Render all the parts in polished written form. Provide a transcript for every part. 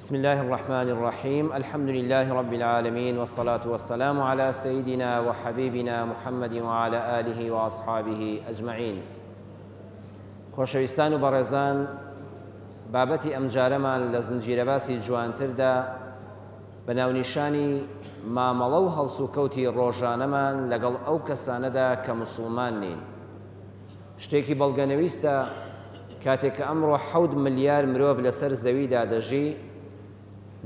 بسم الله الرحمن الرحيم الحمد لله رب العالمين والصلاة والسلام على سيدنا وحبيبنا محمد وعلى آله وأصحابه أجمعين خۆشەویستان و بەڕێزان بابەتی ئەم جارەمان لە زنجیرەباسی جوانتردا بە ناونیشانی مامەڵە و هەڵسوکەوتی ڕۆژانەمان لەگەڵ ئەو کەسانەدا کە موسڵمان نین. شتێکی بەڵگەنەویستە کاتێک کە ئەمڕۆ 7 ملیار مرۆڤ لەسەر زەویدا دەژی،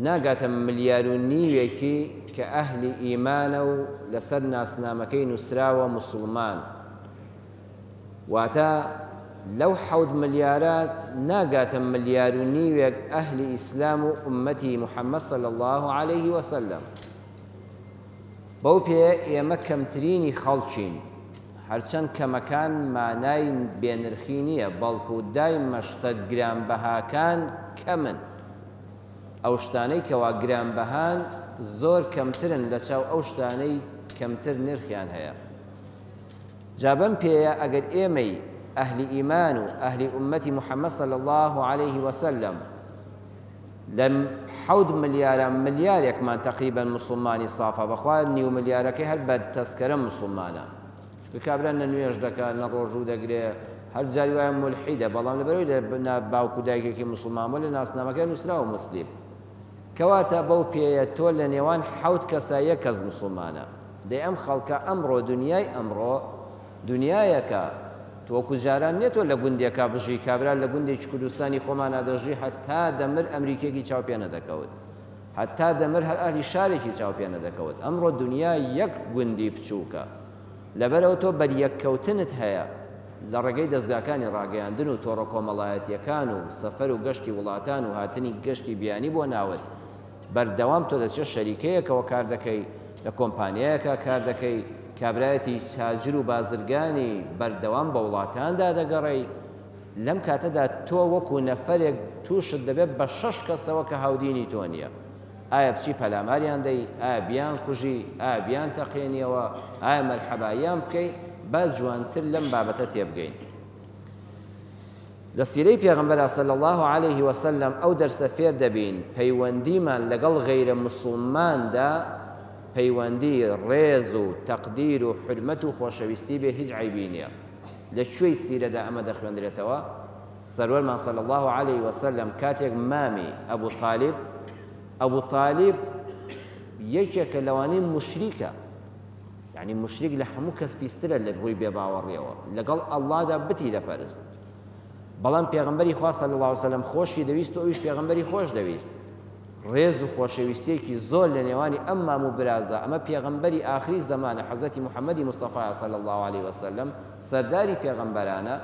ناگاتە ملیار و نیوێکی کە ئەهلی ئیمانە و لەسەر ناسنامەکەی نووسراوە موسڵمان. واتە لەو 7 ملیارە ناگاتە ملیار و نیوێک ئەهلی ئیسلام و ئومەتی محەممەد صلی الله عليه وسلم. بەو پێ ئێمە کەمترینی خەڵکین، هەرچەند کەمەکان مانای بێنرخی نییە، بەڵکو دای مەشتە گرانبەهاکان کەمن. ئەو شتانەی کەوا گرانبەهان زۆر کەمترن لە چاو ئەو شتانەی کەمتر نرخیان هەیە. جا بەم پێیە ئەگەر ئێمەی ئەهلی ئیمان و ئەهلی ئومەتی محەممەد صلی الله عليه وسلم لەم 7 ملیارە ملیارێکمان تقریبا مسلمانی سافە، بەخوا نیو ملیارەکەی هەر بە تەسکەرە مسلمانە، چکە کابرا نە نوێژ دەکات نە ڕۆژوو دەگرێ، هەر جاری وایە مولحیدە، بەڵام لەبەرەوەی لە باوکو دایکێکی مسلمان بۆ لە ناسنامەکەی نووسراوە موسلیم. کەواتە بەو پێیە تۆ لە نێوان 7 کەسا یەک کەس مسلمانە. دەی ئەم خەڵکە ئەمڕۆ دنیای ئەمڕۆ دنیایەکە وەکو جاران نێتۆ لە گوندێکا بژی، کابرا لە گوندێکی کوردستانی خۆمانە دەژی هەتا دەمر ئەمریکێکی چاوپێنە دەکەوت، هەتا دەمر هەر ئەهلی شارێکی چاوپێنە دەکەوت. ئەمڕۆ دنیا یەک گوندی بچووکە، لەبەرەوە تۆ بەریەککەوتنت هەیە لە ڕێگەی دەستگاکانی ڕاگەیاندن و تۆڕە کۆمەڵایەتیەکان و سەفەر و گەشتی وڵاتان و هاتنی گەشتی بیانی بۆ ناوت. بەردەوام تۆ دەچێت شەریکەیەکەوە کار دەکەی، لە کۆمپانیایەکە کار دەکەی، کابرایەتی تاجر و بازرگانی بەردەوام بە وڵاتاندا دەگەڕێی. لەم کاتەدا تۆ وەکو نەفەرێک تووشت دەبێت بە 6 کەسەوە کە هاودینی تۆ نییە. ئایا بچی پەلاماریان دەی، ئایا بیان کوژی، ئایا بیان تەقێنیەوە، ئایا مەرحەباییان بکەی، با جوانتر لەم بابەتە تێبگەین. لە سیرەی پێغەمبەر صلی الله عليه وسلم ئەو دەرسە فێر دەبین پەیوەندیمان لەگەڵ غەیرە موسڵماندا پەیوەندی ڕێز و تەقدیر و حرمەت و خۆشەویستی بێ، هیچ عیبی نییە. لە کوێی سیرەدا ئەمە دەخوێندرێتەوە؟ سەروەرمان صلی الله عليه وسلم کاتێک مامی ئەبوو طالیب یەکێکە لەوانەی مشریکە، یعنی مشریک لە هەموو کەس پیسترە لە ڕووی بێباوەڕیەوە، لەگەڵ ئەڵڵادا بتی دەپەرست. بەڵام پێغەمبەری خوا صلی الله عليه وسلم خۆشی دەویست و ئەویش پێغەمبەری خۆش دەویست. ڕێز و خۆشەویستێکی زۆر لە نێوانی ئەم مام و برازە، ئەمە پێغەمبەری ئاخری زەمانە حەزەتی محەممەدی مستەفا صلی الله عليه وسلم، سەرداری پێغەمبەرانە.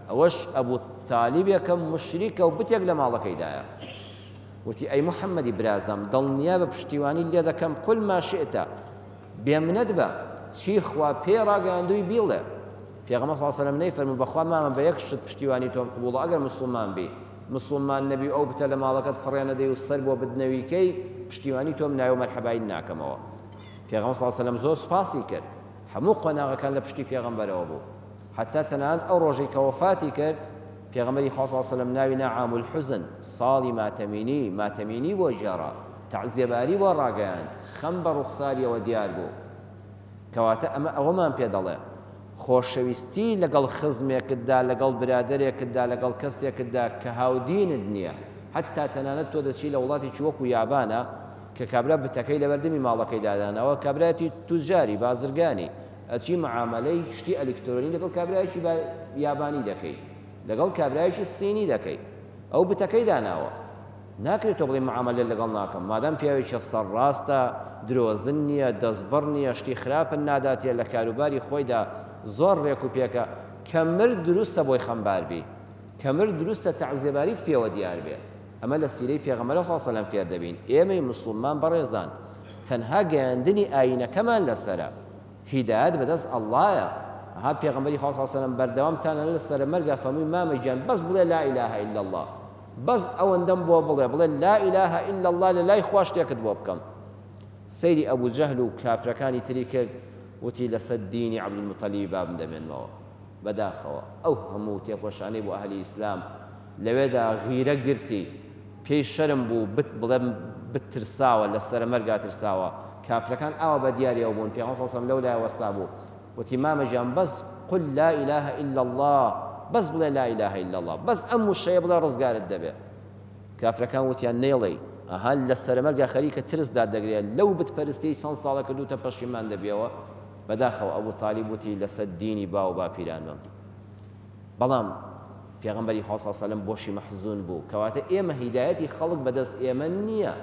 ئەوەش ئەبوو تالیبێکە مشریکە و بتێک لە ماڵەکەیدایە. وتی ئەی محەممەدی برازم، دڵنیا بە پشتیوانی لێ دەکەم، قل ما شئت، بێمنەت بە چی خوا پێ ڕاگەاندووی بیڵێ. پێغەمبەر صلی الله عليه وسلم نەیفەرموو بەخوا مامە بە یەک شت پشتیوانی تۆم قبوڵە، ئەگەر مسلمان بی، مسلمان نەبی ئەو بتە لە ماڵەکەت فڕێنە دەی و سەر بۆ بدنەویکەی، پشتیوانی تۆم نایە و مەرحەبایی ناکەمەوە. پێغەمبەر صلی الله عليه وسلم زۆر سوپاسی کرد، هەموو قۆناغەکان لە پشتی پێغەمبەرەوە بوو، حتا تەنانەت ئەو ڕۆژەی کە وەفاتی کرد پێغەمبەری خوا صلی الله عليه وسلم ناوی نا عام الحزن، ساڵی ماتەمینی بۆ ژێڕا، تەعزیەباری بۆ ڕاگەیاند، خەم بە ڕوخساریەوە دیار بوو. کەواتە ئەمە ئەوەمان پێ دەڵێ خۆشەویستی لەگەڵ خزمێکتدا، لەگەڵ برادەرێکتدا، لەگەڵ کەسێکتدا کە هاودینت نییە، حتا تەنانەت تۆ دەچی لە وڵاتێکی وەکو یابانە کە کابرا بتەکەی لە بەردەمی ماڵەکەی دادانەوە، کابرایەتی توجاری بازرگانی، ئەچی معاملەی شتی ئەلکترۆنی لەگەڵ کابرایەکی یابانی دەکەی، لەگەڵ کابرایەکی سینی دەکەی، ئەو بتەکەی داناوە، ناکرێت تۆ بڵێ معاملە لەگەڵ ناکەم، مادام پیاوێکی سەرڕاستە، درۆزن نییە، دەستبڕ نییە، شتی خراپن ناداتێ، لە کاروباری خۆیدا زۆر ڕێک و پێکە، کەمر دروستە بۆی خەمبار بی، کەمر دروستە تەعزیەباریت پێوە دیار بێ. ئەمە لە سیرەی پێغەمبەر صلی الله عليه وسلم فێر دەبین. ئێمەی مسلمان بەڕێزان تەنها گەیاندنی ئاینەکەمان لەسەرە، هیدایەت بەدەست ئەڵڵایە. ها پێغەمبەری خوا صلی الله عليه وسلم بەردەوامتانە لەسەر مەرگە فەرمووی مامەگیان بەس بڵێ لا إله إلا الله، بەس ئەوەندەم بۆ بڵێ لا إله إلا الله، لە لای خوا شتێکت بۆ بکەم. سەیری ئەبوو جەهل و کافرەکانی تری کرد، وتی لەسەر دینی عەبدولموتەلیب بابم دەمێنمەوە بەداخەوە. ئەو هەموو تێکۆشانەی بۆ ئەهلی ئیسلام لەوێدا غیرە گرتی، پێی شەرم بوو بڵێم بترساوە لە سەرمەرگا ترساوە کافرەکان ئاوا بە دیاریەوە بوون پێغەمبەر صلی الله علیه و سلم لەو لای وەستا بوو وتی مامەجیان بەس قل لا إله إلا الله بەس بڵێ لا إله إلا الله بەس ئەم وشەیە بڵێ ڕزگارت دەبێ کافرەکان وتیان نێڵێ ئەها لە سەرمەرگا خەریکە ترسدا دەگرێت لەو بتپەرستی چەند ساڵە کردوتە پەشیمان دەبێەوە بەداخەوە ئەبوو تالیب وتی لەسەر دینی با و باپیرانمەم بەڵام پێغەمبەری خوا صلی الله علیه و سلم بۆشی مەحزون بوو کەواتە ئێمە هیدایەتی خەڵک بەدەست ئێمە نییە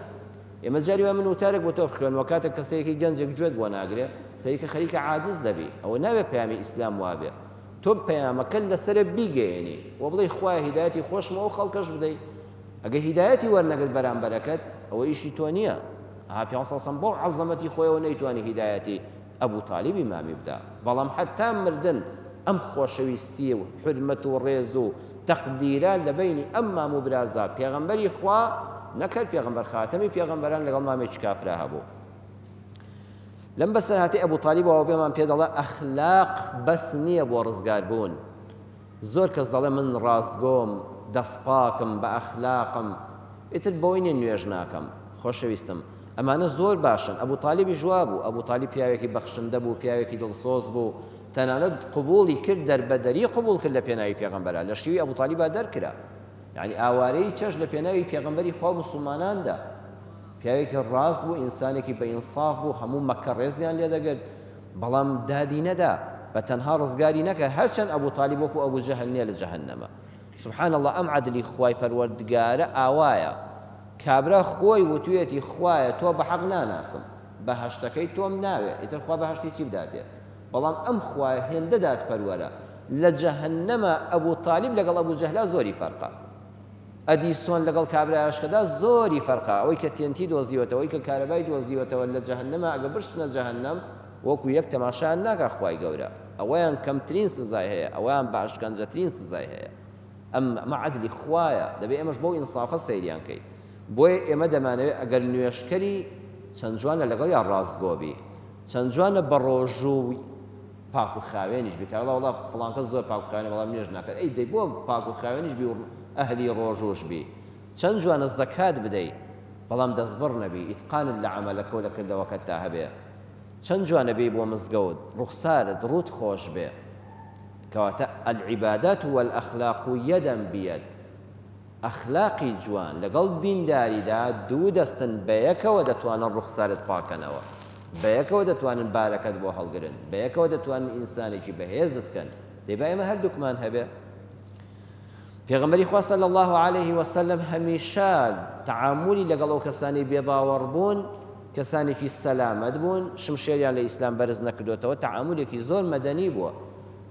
ئێمە جاری وای من وتارێک بۆ تۆ بخوێنەوە کاتێک کەسەیەکی گەنجێک گوێت بۆ ناگرێ سەریکە خەریکە عاجز دەبی ئەوە نابێت پەیامی ئیسلام وابێ تۆ پەیامەکە لەسرە بیگەیەنی و بڵێ خوایە هیدایەتی خۆشمە و خەڵکەش بدەیت ئەگە هیدایەتی وەرنەگرت بەرامبەرەکەت ئەوە ئیشی تۆ نییە پێغەمبەر صلی الله علیه و سلم بۆ عەزەمەتی خۆیەوە نەیتوانی هیدایەتی ئەبوو تالیب ئیمامی بدا بەڵام حتا مردن ئەم خۆشەویستی و حرمەت و ڕێز و تەقدیرە لە بینی ئەم مام و برازا پێغەمبەری خوا نەکرد پێغەمبەر خاتەمی پێغەمبەران لەگەڵ مامێکی کافرا هەبوو لەم بەسەرهاتی ئەبوو تالیبەوە بێمان پێ دەڵێ ئەخلاق بەس نییە بۆ ڕزگار بوون زۆر کەس دەڵێ من ڕاستگۆم دەستپاکم بە ئەخلاقم ئیتر بۆی نیە نوێژ ناکەم خۆشەویستم ئەمانە زۆر باشن ئەبوو تالیبی جواب بوو ئەبوو تالیب پیاوێکی بەخشندە بوو پیاوێکی دڵسۆز بوو تەنانەت قبوڵی کرد دەربەدەری قبوڵ کرد لە پێناوی پێغەمبەرە لە شێوەی ئەبوو تالیبا دەرکرا یعنی ئاوارەی چەش لە پێناوی پێغەمبەری خوا موسڵماناندا پیاوێکی ڕاست بوو ئینسانێکی بە ئینساف بوو هەموو مەکە ڕێزیان لێ دەگرت بەڵام دادی نەدا بە تەنها ڕزگاری نەکرد هەرچەند ئەبوو تالیب وەکو ئەبوو جەهل نییە لە جەهەنەمە سبحان الله ئەم عەدلی خوای پەروەردگارە ئاوایە کابرا خۆی وتوێتی خوایە تۆ بە حەق ناناسم بەهەشتەکەی تۆم ناوێ ئیتر خوا بەهەشتی چی بداتێ بەڵام ئەم خوایە هێندە دات پەروەرە لە جەهەنەمە ئەبوو تالیب لەگەڵ ئەبوو جەهلا زۆری فەرقە ئەدیسۆن لەگەڵ کابرای عاشقەدا زۆری فەرقە ئەوەی کە تێنتی دۆزیوەتەوە ئەوەی کە کارەبای دۆزیوەتەوە لە جەهەنەمە ئەگە بشتنە جەهەنەم وەکو یەک تەماشایان ناکا خوای گەورە ئەوەیان کەمترین سزای هەیە ئەوەیان باشکەنجەترین سزای هەیە ئەمە عەدلی خوایە دەبێ ئێمەش بۆ ئینسافە سەیریان کەی بۆیە ئێمە دەمانەوێت ئەگەر نوێشکەری چەند جوانە لەگەڵ یان ڕاستگۆبی چەند جوانە بە ڕۆژوو پاک و خاوێنیش بیکار وڵا فڵان کەس زۆر پاک و خاوێنە بەڵام نوێژ ناکات ئەی دەی بۆ پاک و خاوێنیش بی و ئەهلی ڕۆژوش بی چەند جوانە زەکات بدەیت بەڵام دەستبڕ نەبی ئیتقانت لە عەمەلەکە و لە کردەوەکەت تا هەبێ چەند جوانە بێ بۆ مزگەوت ڕوخسارت ڕوت خۆش بێ کەواتە العیبادات والأخلاق یەدًا بيد ئەخلاقی جوان لەگەڵ دینداریدا دوو دەستن بە یەکەوە دەتوانن ڕوخسارت پاکەنەوە بە یەکەوە دەتوانن بارەکەت بۆ هەڵگرن بە یەکەوە دەتوانن ئینسانێکی بەهێزت کەن دەیبا ئێمە هەردووکمان هەبێ پێغەمبەری خوا صلی الله عليه وسلم هەمیشە تەعاملی لەگەڵ ئەو کەسانی بێباوەڕ بوون کەسانێکی سەلامەت بوون شمشێریان لە ئیسلام بەرز نەکردوێتەوە تەعاملێکی زۆر مەدەنی بووە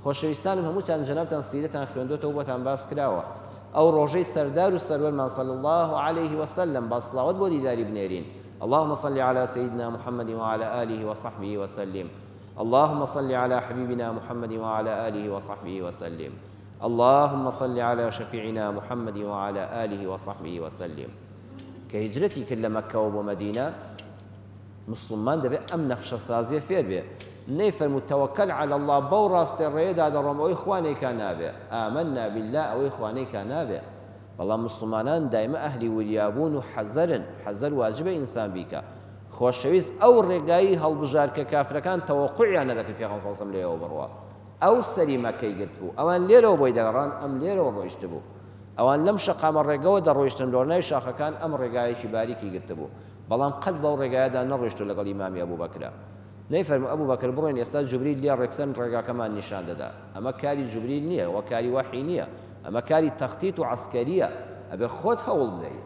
خۆشەویستانم هەمووتان جەنابتان سیرەتان خوێندوێتەوە بۆتان باس کراوە ئەو ڕۆژەی سەردار و سەروەرمان صلی الله عليه وسلم با سڵاوەت بۆ دیداری بنێرین اللهم صل على سيدنا محمد وعلى آله وصحبه وسلم اللهم صل على حبيبنا محمد وعلى آله وصحبه وسلم اللهم صل على شفيعنا محمد وعلى آله وصحبه وسلم كهجرتي كل مكة ومدينة مسلمان دەبێت ئەم نەخشە سازیە فێر بێ نەیفەرموو تەوەکەل على الله بەو ڕاستێ ڕێدا دەڕۆم ئەوەی خوانێکا نابێ ئامەنا بالله ئەوەی خوانێکا نابێ بەڵام مسلمانان دایمە ئەهلی وریابوون و حەزەر واجبە ئینسان بیکە خۆشەویست ئەو ڕێگایی هەڵبژار کە کافرەکان تەوەقوعیان نەدەکرد پێغەمبەر صلی الله علیه وسلم لێەوە بڕوا ئەو سەری مەکەی گرت بوو ئەوان لێرەوە بۆی دەگەڕان ئەم لێرەوە ڕۆیشت بوو ئەوان لەم شەقامە ڕێگەوە دەڕۆیشتن لۆرنای شاخەکان ئەم ڕێگایەکی باریکی گرت بوو بەڵام قەت بەو ڕێگایەدا نەڕۆیشتو لەگەڵ ئیمامی ئەبوو بەکرە نەیفەرموو ئەبوو بەکر بڕۆین ئێستا جوبریل لێ ڕێکسەن ڕێگاکەمان نیشان دەدا ئەمە کاری جوبریل نییە وە کاری وەحی نییە ئەمە کاری تەختیت و عەسکەریە ئەبێ خۆت هەوڵ بدەیت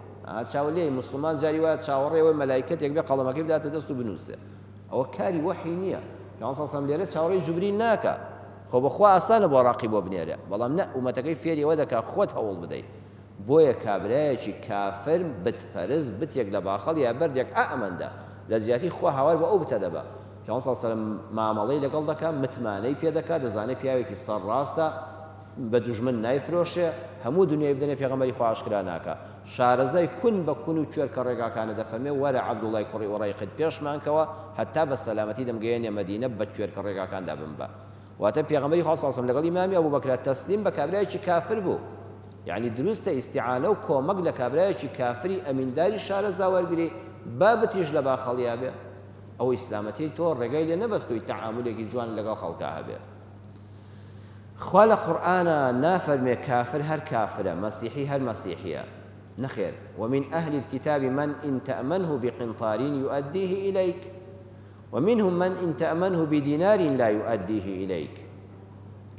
چاوە لێی مسلمان جاری وایە چاوەڕێەوەی مەلایکەتێک بێ قەڵەمەکەی بداتە دەست و بنووسێ ئەوە کاری وەحی نییە پێغەمبەر صلی الله علیه وسلم لێرە چاوەڕێی جوبریل ناکە خۆ بەخوا ئاسانە بۆ ڕاقی بۆ بنێرە بەڵام نە ئومەتەکەی فێری ئەوە دەکات خۆت هەوڵ بدەیت بۆیە کابرایەکی کافر بتپەرست بتێک لە باخەڵ یا بەردێک ئەمەندە لە زیاتی خوا هاوار بە ئەو بتە دەبە پێغەمبەر صلی الله علیه وسلم مامەڵەی لەگەڵ دەکات متمانەی پێ دەکات دەزانێت پیاوێکی سەرڕاستە بە دوژمن نایفرۆشێ هەموو دنیای بدەنێ پێغەمبەری خوا ئاشکرا ناکە شارەزای کون بە کون و کوێر کە ڕێگاکانە دەفەرمێ وەرە عەبدوڵای کوڕی ئوڕایقت پێشمانکەوە هەتا بە سەلامەتی دەمگەیەنێ مەدینە بە کوێر کە ڕێگاکاندا بمبە واتە پێغەمبەری خوا صلی الله علیه وسلم لەگەڵ ئیمامی ئەبوو بەکر تەسلیم بە کابرایەکی کافر بوو یعنی دروستە ئیستیعانە و کۆمەک لە کابرایەکی کافری ئەمینداری شارەزا وەرگری با بتیژ لە باخەڵیا بێ ئەو ئیسلامەتی تۆ ڕێگای لێ نەبەستووی تەعامولێکی جوان لەگەڵ خەڵکا هەبێ خوا لە قورئانە نافەرمێ کافر هەر کافرە مەسیحی هەر مەسیحیە نخير ومن أهل الكتاب من إن تأمنه بقنطار يؤديه إليك ومنهم من إن تأمنه بدينار لا يؤديه إليك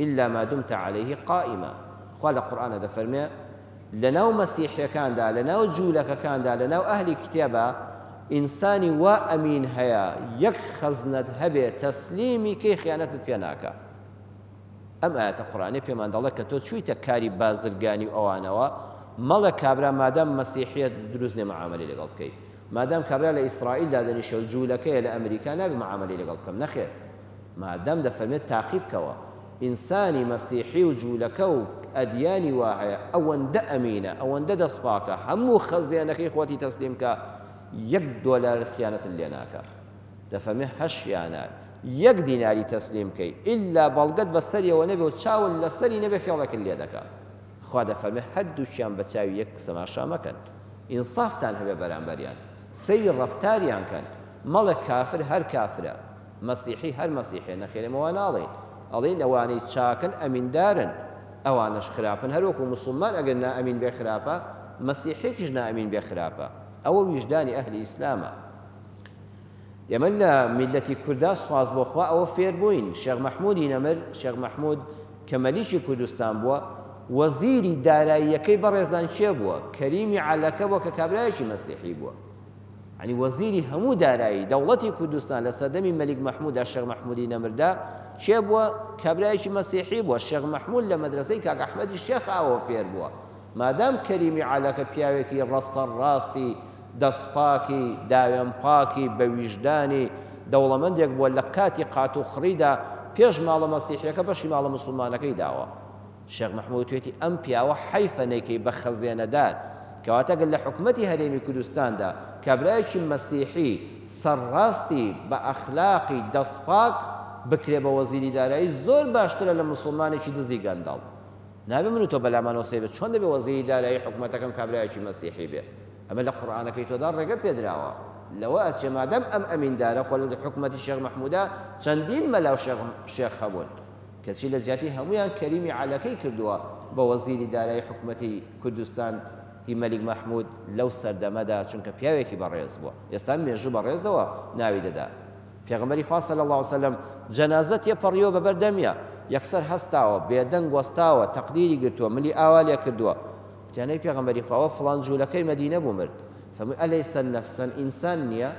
إلا ما دمت عليه قائما قال القرآن هذا فرمي لناو مسيحي كان دا لناو جولك كان دا لناو أهل كتابا إنساني وأمين هيا يك خزند هبه تسليمي كي خيانة بيناك أم آيات القرآن بيمان دالك تو شوي تكاري بازرگاني أوانوا مەڵە کابرا مادام مەسیحیەت دروست نێ معاملەی لەگەڵ بکەیت مادام کابرا لە ئیسرائیل دادەنیشە و جوولەکەیە لە ئەمریکا نابێ معاملەی لەگەڵ بکەم نەخێر مادام دەفەرمێت تاقیب بکەوە ئینسانی مەسیحی و جوولەکە و ئەدیانی وا هەیە ئەوەندە ئەمینە ئەوەندە دەسپاکە هەموو خەزیانەکەی خۆتی تەسلیم کە $1 خیانەت لێ ناکە دەفەرمێ هەشیانە 1 دیناری تەسلیم بکەی ئیلا بەڵگەت بەسەریەوە نەبێ و چاون لەسەری نەبێ فێڵەکت لێ دەکات خوا دەفەرمێ هەردووکیان بە چاوی یەک سەماشا مەکەن ئینسافتان هەبێ بەرامبەریان سەیری ڕەفتاریان کەن مەڵە کافر هەر کافرە مەسیحی هەر مەسیحێ نەخێرێمەوە ناڵێن ئەڵێن ئەوانەی چاکن ئەمیندارن ئەوانەش خراپن هەروەکو مسلمان ئەگەر نائەمین بێ خراپە مەسیحێکیش نائەمین بێ خراپە ئەوە ویژدانی ئەهلی ئیسلامە ئێمە لە میلەتی کووردا سوپاس بۆ خوا ئەوە فێر بووین شێخ مەحموودی نەمر شێخ مەحموود کە مەلیکی کوردستان بووە وەزیری داراییەکەی بەڕێزان چێ بووە کەریمی عەلەکە بووە کە کابرایەکی مەسیحی بووە ینی وەزیری هەموو دارایی دەوڵەتی کوردستان لە سەردەمی مەلیک مەحمووددا شێخ مەحموودی نەمردا چێ بووە کابرایەکی مەسیحی بووە شێخ مەحموود لە مەدرسەی کاک ئەحمەدی شێخ ئاوە فێر بووە مادام کەریمی عەلەکە پیاوێکی ڕەستە ڕاستی دەستپاکی داوێنپاکی بە ویژدانی دەوڵەمەندێک بووە لە کاتی قات و خڕیدا پێش ماڵە مەسیحیەکە بەشی ماڵە موسڵمانەکەی داوە شێخ مەحموود توێتی ئەم پیاوە حەیفە نەیکەی بە خەزێنەدار کەواتە گەر لە حکومەتی هەرێمی کوردستاندا کابرایەکی مەسیحی سەرڕاستی بە ئەخلاقی دەستپاک بکرێ بە وەزیری دارایی زۆر باشترە لە مسڵمانێکی دزی گەندەڵ نابێ من و تۆ بەلامانەوە سێ بێت چۆن دەبێ وەزیری دارایی حکومەتەکەم کابرایەکی مەسیحی بێ ئەمە لە قورئانەکەی تۆدا ڕێگە پێدراوە لەوە ئەچێ مادام ئەم ئەمیندارە خۆ لە حکومەتی شێخ مەحموودا چەندین مەلاو شێخ هەبوون کەچی لە جیاتی هەمویان کەریمی عەلەکەی کردووە بە وەزیری دارایی حکومەتی کوردستان هی مەلیک مەحموود لەو سەردەمەدا چونکە پیاوێکی بەڕێز بووە ئێستا مێژوو بەڕێزەوە ناوی دەدا پێغەمبەری خوا صلی الله علیه وسلم جەنازە تێپەڕیەوە بە بەردەمیە یەکسەر هەستاوە بێدەنگ وەستاوە تەقدیری گرتووە ملی ئاوا لێ کردووە وتیانەی پێغەمبەری خوا فڵان جوولەکەی مەدینە بوو مرد فەرمووی ئەلەیسە نەفسەن ئینسان نییە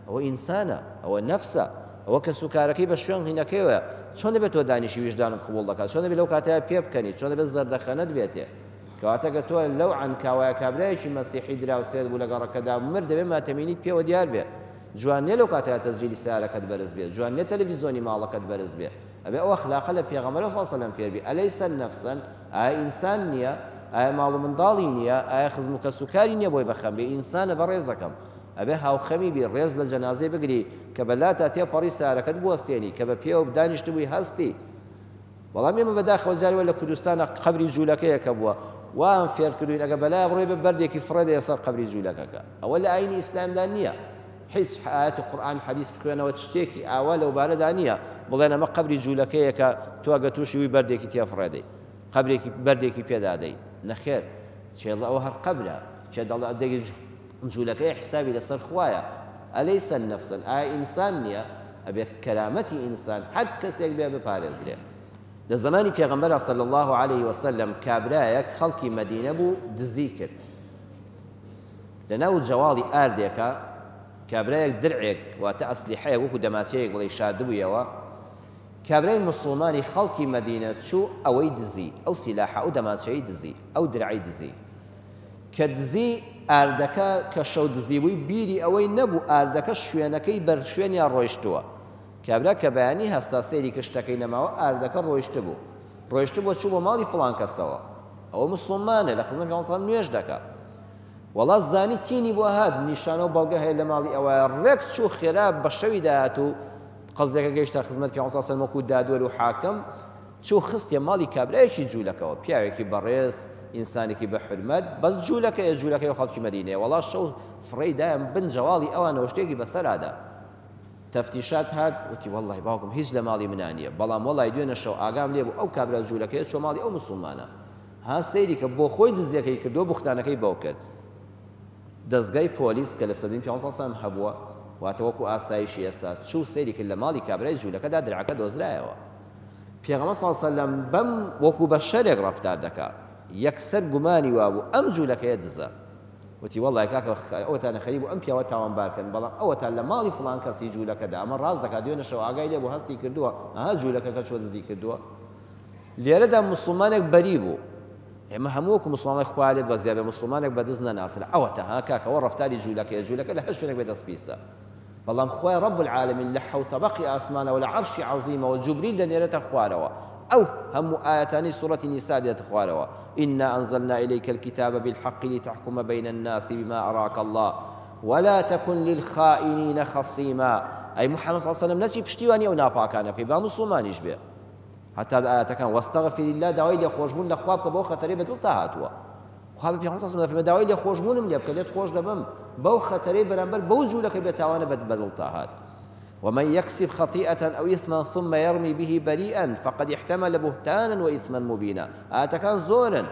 ئەوە ئینسانە ئەوە نەفسە ئەوە کە سوکارەکەی بە شوێن هینەکەیەوە چۆن دەبێت تۆ دانیشی ویژدانت قبوڵ دەکات چۆن دەبێت لەو کاتەیە پێ بکەنی چۆن دەبێت زەردەخەنەت بێتێ کەواتە کە تۆ لەو عنکاوایە کابرایەکی مەسیحی دراوسێت بوو لە گەڕەکەدا مرد دەبێت ماتەمینیت پێوە دیار بێ جوان نیە لەو کاتەیە تەسجیلی سیارەکەت بەرز بێت جوان نیە تەلەڤیزۆنی ماڵەکەت بەرز بێ ئەبێ ئەو ئەخلاقە لە پێغەمبەر صلی الله علیه وسلم فێربی ئەلەیسە نەفسەن ئایا ئینسان نییە ئایا ماڵ و منداڵی نییە ئایا خزم و کەسوکاری نییە بۆی بەخەم بێ ئینسانە بەڕێزەکەم ئەبێ هاوخەمی بی ڕێز لە جەنازەی بگری کە بەلاتا تێپەڕی سارەکەت بوەستێنی کە بە پێوە دانیشتبووی هەستی بەڵام ئێمە بەداخەوە جارێوە لە کوردستانە قەبری جوولەکەیەکە بووە وان فێر کردوین ئەگە بەلای بڕۆی بە بەردێکی فڕێدەیە سەر قەبری جوولەکەکە ئەوە لە ئاینی ئیسلامدا نییە هیچ ئاەت و قورئان حەدیث بخوێنەوە شتێکی ئاوا لەو بارەدا نییە بڵێن ئەمە قەبری جوولەکەیەکە تۆ ئەگە تووشی وی بەردێکی تێفڕێدەی قەبرێکی بەردێکی پێدادەی نەخێر چێڵە ئەوە هەر قەبرە چێ دەڵێ ئەدەگی جوولەکەی حسابی لەسەر خوایە ئەلەیسە نەفسەن ئایا ئینسان نییە ئەبێت کەرامەتی ئینسان هەر کەسێک بێ بپارێزرێ لە زمانی پێغەمبەر صلی الله عليه وسلم کابرایەک خەڵکی مەدینە بوو دزی کرد لەناو جەواڵی ئاردێکە کابرایەک درعێک واتە ئەسلیحەیە وەکو دەماچەیەک بڵێ شاردبوویەوە کابرای مسلمانی خەڵکی مەدینە چوو ئەوەی دزی ئەو سیلاحە ئەو دەماچەی دزی ئەو درعی دزی کە دزی ئاردەکە کە شەو دزیبووی بیری ئەوەی نەبوو ئاردەکە شوێنەکەی بەر شوێنیان ڕۆیشتووە کابرا کە بەیانی هەستا سێری کشتەکەی نەماوە ئاردەکە ڕۆیشتە بوو ڕۆیشتە بۆ چوو بۆ ماڵی فڵان کەسەوە ئەوە مسلمانە لە خزمەت پێغەمبەر نوێژ دەکات وەڵا زانی تینی بۆ هات نیشانە و بەڵگە هەیە لە ماڵی ئەوە ڕێک چوو خێرا بە شەوی داهات و قەزێکە گەیشتە خزمەت پێغەمبەر سەلەم وەکو دادوەر و حاکم چوو خستێ ماڵی کابرایەکی جوولەکەوە پیاوێکی بەڕێز ئینسانێکی بە حرمەت بەس جوولەکەی جوولەکەی و خەڵکی مەدینەیە وەڵا شەو فڕێی دایان بن جەواڵی ئەوانەوە شتێکی بەسەرادا تەفتیشات هات وتی وەڵڵاهی باوکم هیچ لە ماڵی منان نییە بەڵام وەڵای دوێنە شەو ئاگام لێ بوو ئەو کابرا جوولەکەی چۆ ماڵی ئەو موسڵمانە ها سەیری کە بۆ خۆی دزیەکەی کردو بوختانەکەی بەو کرد دەستگای پۆلیس کە لە سەدەی 500 سال هەبووە واتە وەکو ئاسایشی ئێستا چوو سەیری کرد لە ماڵی کابرای جوولەکەدا درعەکە دۆزرایەوە پێغەمبەر صلی الله علیه و سلم بەم وەکو بە شەرێک ڕەفتار دەکات یەکسەر گومانی وابوو ئەم جوولەکەیە دزە وتی وەڵڵای کاکە ئەوەتانە خەریب و ئەم پیاوە تاوانبارکەن بەڵام ئەوەتان لە ماڵی فڵان کەسی جوولەکەدا ئەمە ڕاست دەکات دوێنە شەو ئاگای لێ بوو هەستی کردووە ئەها جوولەکەکە چۆ دزی کردووە لێرەدا موسڵمانێک بەری بوو ئێمە هەموو وەکو موسڵمانێک خوالێت بە زیابێ موسڵمانێک بە دز نەناسن ئەوەتە ها کاکەوە ڕەفتاری جوولەکە لە هەر شوێنێک بێ دەستپیسە بەڵام خوای رب العالمین لە حەوتەبەقی ئاسمانەوە لە عەرشی عەظیمەوە جوبریل دەنێرێتە خوارەوە ئەو هەموو ئاەتانی سوورەتی نیسا دێتە خوارەوە إنا أنزلنا إليك الكتاب بالحق لتحكم بين الناس بما أراك الله ولا تكن للخائنين خصيما أي محمد صلى الله عليه وسلم نەچی پشتیوانی ئەو ناپاکانە بکەی با موسڵمانیش بێ حتا ئاەتەکان واستغفر لله داوای لێخۆشبوون لە خوا بکە بەو خەتەرەی بەدڵتا هاتووە خوا بە پێغەمبەر صلی الله علیه و سلم داوای لێخۆشبوونم لێ بکە لێت خۆش دەبم بەو خەتەرەی بەرامبەر بەو جوولەکەی بێتاوانە بەدڵتا هات ومن يكسب خطيئة أو إثما ثم يرمي به بريئا فقد احتمل بهتانا وإثما مبينا ئاەتەکان زۆرن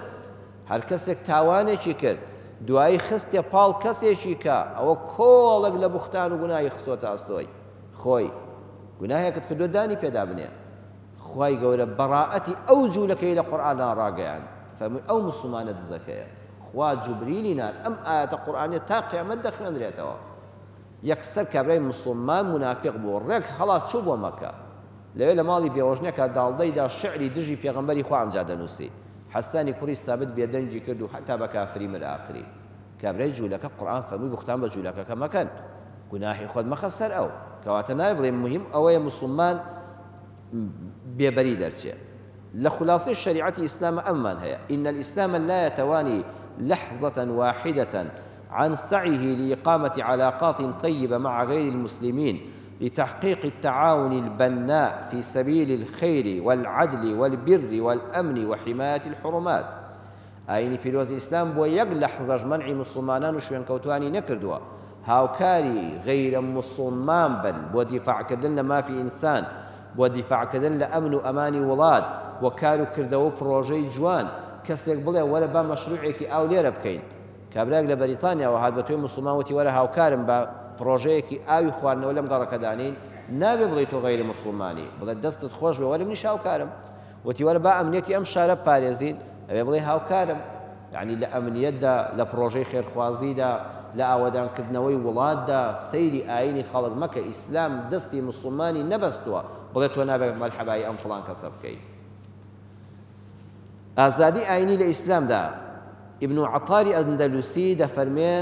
هەر کەسێک تاوانێکی کرد دوایی خستێ پاڵ کەسێکی کە ئەوە کۆڵێک لە بوختان و گوناهی خستۆتە ئەستۆی خۆی گوناهێکت کردو دانی پێدا بنێ خوای گەورە بەڕائەتی ئەو جوولەکەی لە قورئاندا ڕاگەیان فەرمووی ئەو موسڵمانە دزەکەیە خوا جوبریلی نار ئەم ئاەتە قورئانیە تا قیامەت دەخوێنرێتەوە یەکسەر کابرای موسڵمان منافق بوو ڕێک هەڵات چوو بۆ مەکە لەوێ لە ماڵی بێوەژنێکە داڵدەیدا شعری دژی پێغەمبەری خوا ئەمجا دەنووسی حەسانی کوڕی سابت بێدەنگی کرد و حتا بە کافری مر ئاخری کابرای جوولەکە قورئان فەرمووی بوختان بە جوولەکەکە مەکەن گوناهی خۆت مەخە سەر ئەو کەواتە نایە بڵێ مهم ئەوەیە موسڵمان بێبەری دەرچێت لە خلاصەی شریعەتی ئیسلامە ئەممان هەیە إن الإسلام لا يتواني لحظة واحدة عن سعيه لإقامة علاقات طيبة مع غير المسلمين لتحقيق التعاون البناء في سبيل الخير والعدل والبر والأمن وحماية الحرمات ئاینی پیرۆزی ئیسلام بۆ یەک لەحزەش مەنعی موسڵمانان و شوێنکەوتوانی نەکردووە هاوکاری غەیرە موسڵمان بن بۆ دیفاعکردن لە مافی ئینسان بۆ دیفاعکردن لە ئەمن و ئەمانی وڵات بۆ کار و کردەوە پرۆژەی جوان کەسێک بڵێ وەرە با مەشروعێکی ئاو لێرە بکەین کابراک لە بەریتانیاوە هات بە توێ موسڵمان وتی وەرە هاوکارم بە پرۆژەیەکی ئاوی خواردنەوە لەم گەڕەکەدانین نابێ بڵێ تۆ غەیری موسڵمانی بڵێ دەستت خۆش بێ وەرە منیش هاوکارم وتی وەرە با ئەمنیەتی ئەم شارە پارێزین ئەوێ بڵێ هاوکارم یعنی لە ئەمنیەتدا لە پرۆژەی خێرخوازیدا لە ئاوەدانکردنەوەی وڵاتدا سەیری ئاینی خەڵک مەکە ئیسلام دەستی موسڵمانی نەبەستووە بڵێ تۆ نابێت مەرحەبای ئەم فڵان کەسە بکەیت ئازادی ئاینی لە ئیسلامدا ابن عطاری ئەندەلوسی دەفەرمێ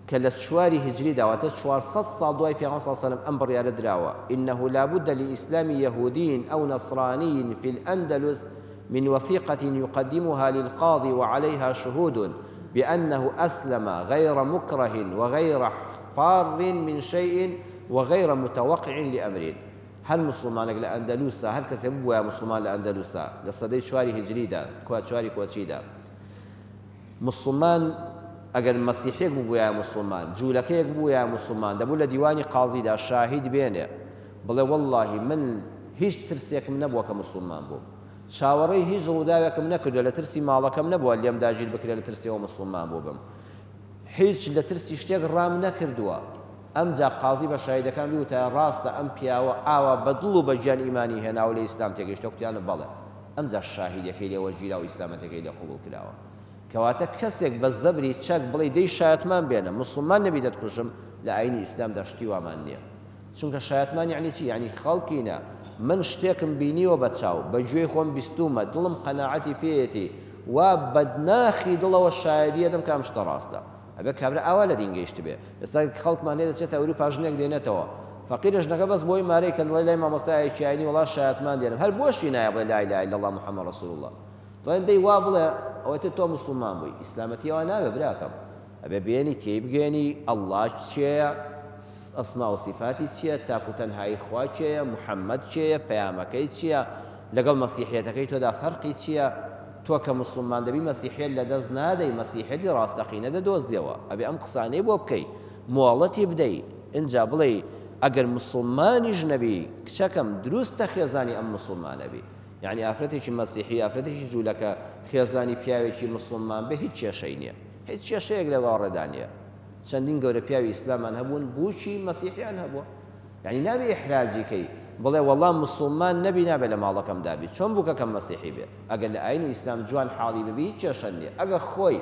کە لە چواری هجری داواتە 400 ساڵ دوای پێغەمبەر صلی الله علیه و سلم ئەم بڕیارە دراوە إنه لابد لإسلام يهودي أو نصراني في الأندلس من وثيقة يقدمها للقاضي وعليها شهود بأنه أسلم غير مكره وغير فار من شيء وغير متوقع لأمر هل مسلمانك لأندلسا هل كسبوا يا مسلمان لأندلسا لصدي شواري هجري دا شواري كوتشي دا مسلمان ئەگەر مەسیحێک بوو یا مسلمان جوولەکەیەک بوو یا مسلمان دەبوو لە دیوانی قازیدا شاهید بێنێ بڵێ وەڵڵاهی من هیچ ترسێکم نەبووە کە مسلمان بووم چاوەڕێی هیچ ڕووداوێکم نەکردو لە ترسی ماڵەکەم نەبووە لێم داگیر بکرێ لە ترسیەوە مسلمان بوو بم هیچ لە ترسی شتێک ڕام نەکردووە ئەمجا قازی بە شاهیدەکان بیوتە ڕاستە ئەم پیاوە ئاوا بە دڵ و بە گیان ئیمانی هێناوە لە ئیسلام تێگەیشتە وتیانە بەڵێ ئەمجا شاهیدەکەی لێوە گیرا و ئیسلامەتەکەی لێ قبوڵ کراوە کەواتە کەسێک بە زەبری چەک بڵێ دەی شایەتمان بێنە مسلمان نەبی دەتکوشم لە ئاینی ئیسلامدا شتی وامان نییە چونکە شایەتمان یعنی چی یعنی خەڵکینە من شتێکم بینیوە بە چاو بە گوێی خۆم بیستومە دڵم قەناعەتی پێیەتی وا بەدناخی دڵەوە شایەدیە دەم کام شتە ڕاستە ئەبێ کابرا ئاوا لە دین گەیشت بێ ئێستا خەڵکمان لێ دەچێتە ئەوروپا ژنێک دێنێتەوە فەقیرش نەکە بەس بۆی مارەی کە دڵی لای مامۆستایەکی ئاینی وڵات شایەتمان دێنم هەر بۆشی نایە بڵێ لا ئیلاها ئیلا الله محەممەد ڕەسوول الله دڵێن دەی وا بڵێ ئەوەتە تۆ مسلمان بووی ئیسلامەتی ئەوە نابێ براکەم ئەبێ بێنی تێبگەێنی ئەڵڵا چییە ئەسما و سیفاتی چییە تاکو تەنهایی خوا چییە محەممەد چییە پەیامەکەی چییە لەگەڵ مەسیحیەتەکەی تۆدا فەرقی چییە تۆ کە مسلمان دەبی مەسیحیەت لەدەست نادەی مەسیحێتی ڕاستەقینە دەدۆزیەوە ئەبێ ئەم قسانەی بۆ بکەی مۆڵەتی بدەی اینجا بڵێ ئەگەر مسلمانیش نەبی کچەکەم دروستە خێزانی ئەم مسلمانە بی یعنی ئافرەتێکی مەسیحی ئافرەتێکی جوولەکە خێزانی پیاوێکی مسلمان بە هیچ کێشەی نییە هیچ کێشەیەک لە ڕێدا نییە چەندین گەورە پیاوی ئیسلامان هەبوون بووکی مەسیحیان هەبووە یعنی نابێ ئیحراجیکەی بڵێ وەڵام مسلمان نەبی نابێت لە ماڵەکەم دابی چۆن بوو کەکەم مەسیحی بێ ئەگەر لە ئاینی ئیسلام جوان حاڵی ببی کێشە نییە ئەگەر خۆی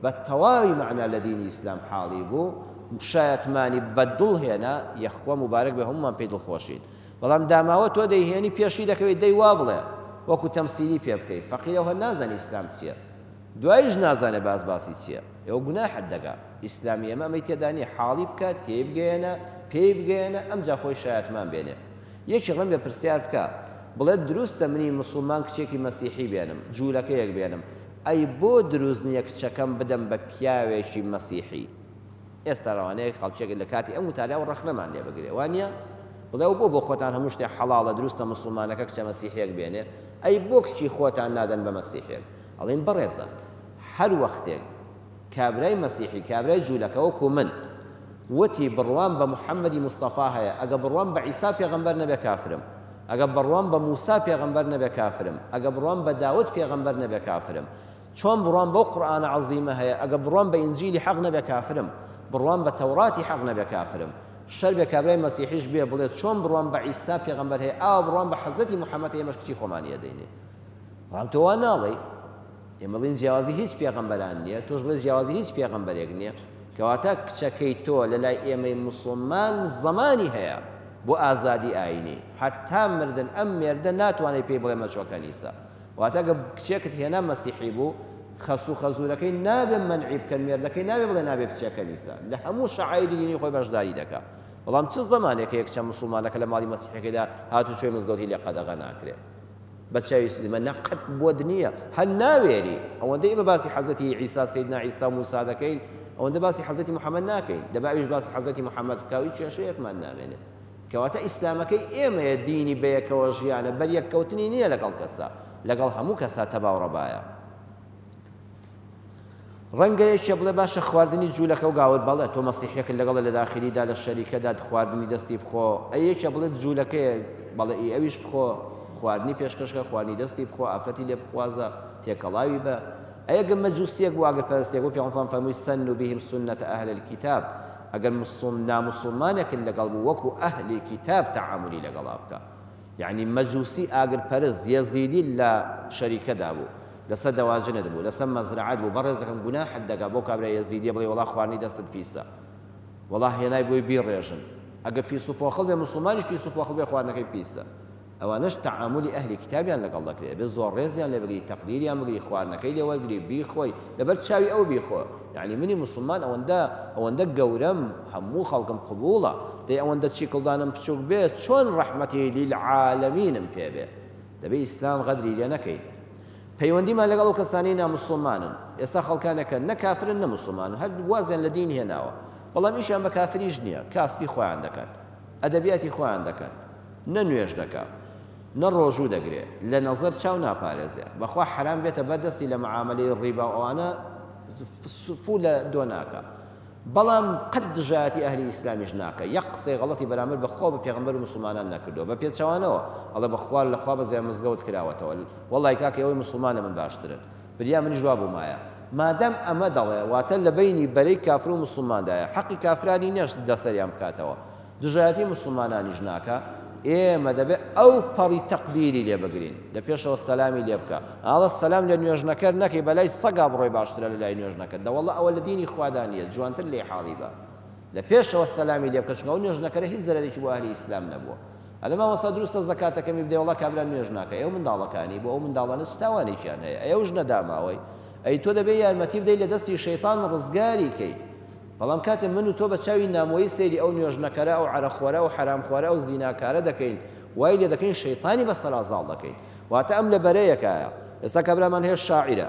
بە تەواوی مەعنا لە دینی ئیسلام حاڵی بوو شایەتمانی بەدڵ هێنا یەخوا مبارەک بێ هەمومان پێی دڵخۆشین بەڵام داماوە تۆ دەیهێنی پێشی دەکەوێت دەی وا بڵێ وەکو تەمسیلی پێ بکەی فەقیرەوە نازانی ئیسلام چییە دواییش نازانێ باسی چییە ئێوە گوناحت دەگا ئیسلامی ئەمە ئەمەی تێدا نیە حاڵی بکە تێبگەێنە پێی بگەێنە ئەمجا خۆی شایەتمان بێنێ یەکی ڕەن بێ پرسیار بکە بڵێ دروستە منی مسلمان کچێکی مەسیحی بێنم جوولەکەیەک بێنم ئەی بۆ دروست نییە کچەکەم بدەم بە پیاوێکی مەسیحی ئێستا ڕەوانەیە خەڵکێک لە کاتی ئەم وتارەوە ڕەخنەمان لێ بگرێ وانە بڵێ بۆ خۆتان هەموو شتێک حەڵاڵە دروستە مسلمانەکە کچە مەسیحیەک بێنێ ئەی بۆ کچی خۆتان نادەن بە مەسیحێک ئەڵێن بەڕێزان هەر وەختێک کابرای مەسیحی کابرای جوولەکە وەکو من وتی بڕوان بە محەممەدی مستەفا هەیە ئەگە بڕوان بە عیسا پێغەمبەر نەبێ کافرم ئەگە بڕوان بە موسا پێغەمبەر نەبێ کافرم ئەگە بڕوان بە داود پێغەمبەر نەبێ کافرم چۆن بڕوان بەو قورئانە عەزیمە هەیە ئەگە بڕوان بە ئینجیلی حەق نەبێ کافرم بڕوان بە تەوراتی حەق نەبێ کافرم شەر بێ کابرای مەسیحیش بێ بڵێت چۆن بڕوان بە عیسا پێغەمبەر هەیە ئاوا بڕوان بە حەزەتی محەممەد ئێمەش کچی خۆمانیە دەینێ بەڵام تۆ وا ناڵێ ئێمەڵین جیاوازی هیچ پێغەمبەران نییە تۆش بڵێ جیاوازی هیچ پێغەمبەرێک نییە کەواتە کچەکەی تۆ لە لای ئێمەی مسلمان زەمانی هەیە بۆ ئازادی ئاینی حتا مردن ئەم مێردە ناتوانێت پێی بڵێ مەچۆ کەنیسە واتە گە کچێکت هێنا مەسیحی بوو خەسوو خەزوورەکەی نابێ مەنعی بکەن مێردەکەی نابێ بڵێ نابێ بچێ کەنیسە لە هەموو شەعائیری دینی خۆی بەشداری دەکات بەڵام چ زەمانێک یەک کچە مسلمانەکە لە ماڵی مەسیحەکەیدا هاتوچۆی مزگەوتی لێ قەدەغە ناکرێت بەچاوی سلمە نەقەت بۆ دنیە هەر ناوێری ئەوەندەی بە باسی حەزەتی عیسا سەیدنا عیسا و موسا دەکەین ئەوەندە باسی حەزەتی محەممەد ناکەین دەباویش باسی حەزەتی محەممەد بکاوی کێشەیەکمان نامێنێت کەواتە ئیسلامەکەی ئێمەیە دینی بەیەکەوە ژیانە بەر یەککەوتنی نییە لەگەڵ کەسا لەگەڵ هەموو کەسا تەباوڕەبایە ڕەنگە یەکێ بڵێ باشە خواردنی جوولەکە و گاوت بەڵێ تۆ مەسیحیەکە لەگەڵە لە داخلیدا لە شەریکەدا خواردنی دەستی بخۆ ئەی یەکێ بڵێت جوولەکەیە بەڵێ ئەویش بخۆ خواردنی پێشکەشکە خواردنی دەستی بخۆ ئافرەتی لێ بخوازە تێکەڵاوی بە ئەگەر مەجووسیەک بوو ئاگر پەرستێک بوو پێغەمبەر فەرمووی سەن و بهم سنەتە ئەهل الکتاب ئەگەر نامسلمانێکن لەگەڵ بوو وەکو ئەهلی کتاب تەعاملی لەگەڵا بکە یعنی مەجووسی ئاگر پەرست یەزیدی لە شەریکەدا بوو لەسەر دەواژنت بوو لەسەر مەزرعەت بوو بەڕێزەکەم گوناحت دەگا بۆ کابرای یەزیدیە بڵێ وەڵا خواردنی دەستت پیسە وەڵا هێنای بۆی بیڕێژن ئەگەر پیس و پۆخڵ بێ مسلمانیش پیس و پۆخڵ بێ خواردنەکەی پیسە ئەوانەش تەعاملی ئەهلی کتابیان لەگەڵ دەکرێت بێ زۆر ڕێزیان لێ بگری تەقدیریان بگری خواردنەکەی لێ وەرگری بیخۆی لەبەر چاوی ئەو بیخۆ یعنی منی مسلمان ئەوەندە گەورەم هەموو خەڵکم قبوڵە دەی ئەوەندە چیکڵدانم بچووک بێت چۆن ڕەحمەتی لیلعالەمینم پێ بێ دەبێ ئیسلام غەدری لێ نەکەین پەیوەندیمان لەگەڵ ئەو کەسانی نامسلمانن ئێستا خەڵکانەکە نە کافرن نە مسلمانن هەر وازیان لە دین هێناوە بەڵام ئیشیان بە کافریش نییە کاسبی خۆیان دەکەن ئەدەبیاتی خۆیان دەکەن نە نوێژ دەکات نە ڕۆژوو دەگرێت لە نەزەر چاو ناپارێزێ بەخوا حرام بێتە بەردەستی لە معاملەی ڕیبا ئەوانە فو لە دۆ ناکە بەڵام قەت دژایەتی ئەهلی ئیسلامیش ناکە یەک قسەی غەڵەتی بەرامبەر بەخوا بە پێغەمبەر و مسلمانان نەکردووە بە پێچەوانەوە ئەڵێ بەخوا لەخوا بەزیان مزگەوت کراوەتەوە وەڵی کاکە ئەوەی مسلمانە من باشترن بریا منیش وا بوومایە مادام ئەمە دەڵێ واتە لە بینی بەرەی کافر و مسلماندایە حەقی کافرانی نەش دەسەریان بکاتەوە دژایەتی مسلمانانیش ناکە ئێمە دەبێت ئەو پەڕی تەقدیری لێ بگرین لە پێشەوە سەلامی لێ بکە ئاڵە سەلام لە نوێژنەکەر نەکەی بەلای سەگا بڕۆی باشترە لە لای نوێژنەکەت دەوەڵە ئەوە لە دینی خوادانیە جوانتر لێ حاڵی بە لە پێشەوە سەلامی لێ بکە چونکە ئەو نوێژنەکەرە هیچ زەرێکی بۆ ئەهلی ئیسلام نەبووە ئەلەما وەستا دروستە زەکاتەکەمی بدەی وەڵا کابرا نوێژ ناکە ئەو منداڵەکانی بۆ ئەو منداڵانە تاوانێکیان هەیە ئەوش نەداماوەی ئەی تۆ دەبێت یارمەتی بدەی لە دەستی شەیطان ڕزگاری کەی بەڵام کاتێ من و تۆ بە چاوی نامۆیی سەیری ئەو نوێژنەکەرە ئەو عەرەخۆرە و حرامخۆرە ئەو زیناکارە دەکەین وای لێ دەکەین شەیطانی بە سەرازاڵ دەکەین واتە ئەم لە بەرەیەکایە ئێستا کابرامان هەیە شاعیرە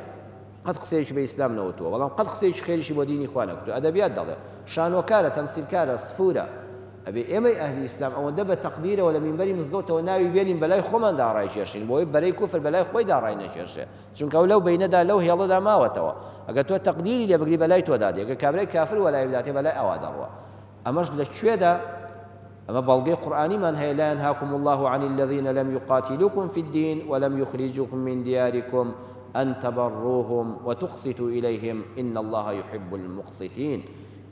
قەت قسەیەکی بە ئیسلام نەوتووە بەڵام قەت قسەیەکی خێریشی بۆ دینی خوا نەکردووە ئەدەبیات دەڵێ شانۆکارە تەمسیلکارە سفورە ئەبێ ئێمەی ئەهلی ئیسلام ئەوەندە بە تەقدیرەوە لە مینبەری مزگەوتەوە ناوی بێنین بەلای خۆمان داڕای کێشین بۆی بەرەی کوفر بەلای خۆی داڕای نەکێشێ چونکە ئەو لەو بینەدا لەو هێڵەدا ماوەتەوە ئەگە تۆ تەقدیری لێ بگری بەلای تۆ دادی ئەگە کابرای کافر وەلای بداتێ بەلای ئەوا دەڕوە ئەمەش لەکوێدا ئەمە بەڵگەی قورئانیمان هەیە لا ينهاكم الله عن الذين لم يقاتلوكم في الدين ولم يخرجوكم من دياركم أن تبروهم وتقسطوا إليهم إن الله يحب المقسطين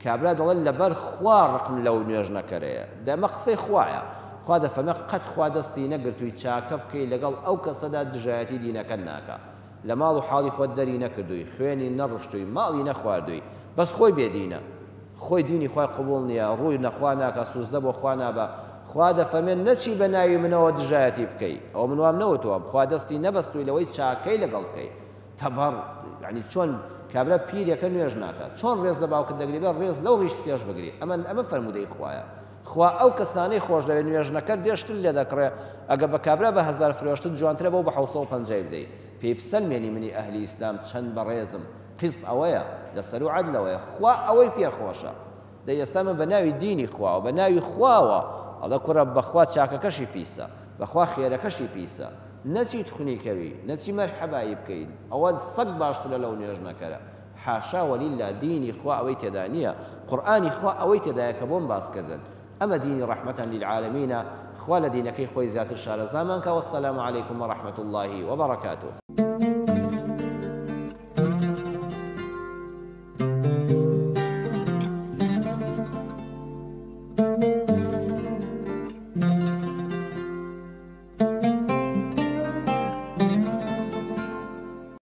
کابرا دەڵێن لەبەر خوا ڕقم لەو نوێژ نەکەرەیە دەمە قسەی خوایە خوا دەفەرمێ قەت خوا دەستی نەگرتووی چاکە بکەی لەگەڵ ئەو کەسەدا دژایەتی دینەکە ناکە لە ماڵ و حاڵی خۆت دەری نەکردووی خوێنی نەڕشتووی ماڵی نەخواردووی بەس خۆی بێدینە خۆی دینی خوای قبوڵ نییە ڕووی نەخوا ناکە سوزدە بۆ خوا نابە خوا دەفەرمێ نەچی بە ناوی منەوە دژایەتی بکەی ئەو من وام نەوتووەم خوا دەستی نەبەستووی لەوەی چاکەی لەگەڵ بکەی تەبەڕ یعنی چۆن کابرا پیرێکە نوێژ ناکات چۆن ڕێز لە باوکت دەگری بە ڕێز لەو ڕیش پێش بگری ئەمە فەرمودەی خوایە خوا ئەو کەسانەی خۆش دەوێت نوێژ نەکرد دێشتر لێ دەکڕێ ئەگە بە کابرا بە 1000 فرۆشتت جوانترە بەو بە 750 بدەیت پێی بسەلمێنی منی ئەهلی ئیسلام چەند بەڕێزم قسط ئەوەیە لەسەر و عەدلەوەیە خوا ئەوەی پێخۆشە دەی ئێستا من بە ناوی دینی خواوە بە ناوی خواوە ئەڵە کوڕە بەخوا چاکەکەشی پیسە بەخوا خێرەکەشی پیسە نەچی تخنیکەوی نەچی مەرحەبایی بکەیت ئەوە سەگ باشترە لەو نوێژ نەکەرە حاشا وەلیلا دینی خوا ئەوەی تێدا نییە قورئانی خوا ئەوەی تێدایە کە بۆم باسکردن ئەمە دینی ڕەحمەتەن للعالەمینە خوا لە دینەکەی خۆی زیاتر شارەزامان کە وەسەلامو عەلەیکم وەڕەحمەتوڵڵاهی وەبەڕەکاتوه